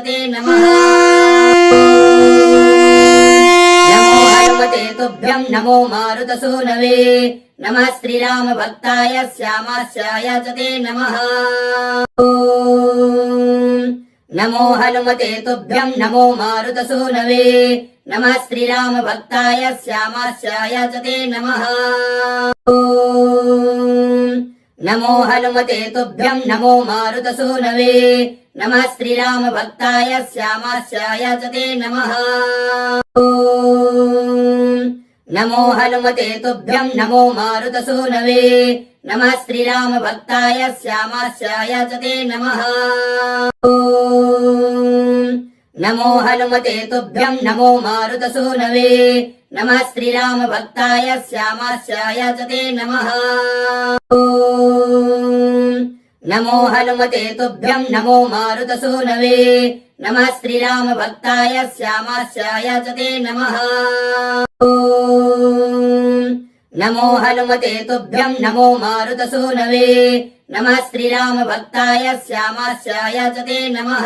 ते नमः। नमो हनुमते तुभ्यं नमो मारुतसूनवे नमः श्रीरामभक्ताय श्यामास्याय च ते नमः। नमो हनुमते तुभ्यं नमो मारुतसूनवे नमः श्रीरामभक्ताय श्यामास्याय च ते नमः। नमो हनुमते तुभ्यं नमो मारुतसूनवे नमः श्रीरामभक्ताय श्यामास्याय च ते नमः। नमो हनुमते तुभ्यं नमो मारुतसूनवे नमः श्रीरामभक्ताय श्यामास्याय च ते नमः। नमो हनुमते तुभ्यं नमो मारुतसूनवे नमः श्रीरामभक्ताय श्यामास्याय च ते नमः। नमो हनुमते तुभ्यं नमो मारुतसूनवे नमः श्रीरामभक्ताय श्यामास्याय च ते नमः। नमो हनुमते तुभ्यं नमो मारुतसूनवे नमः श्रीरामभक्ताय श्यामास्याय च ते नमः।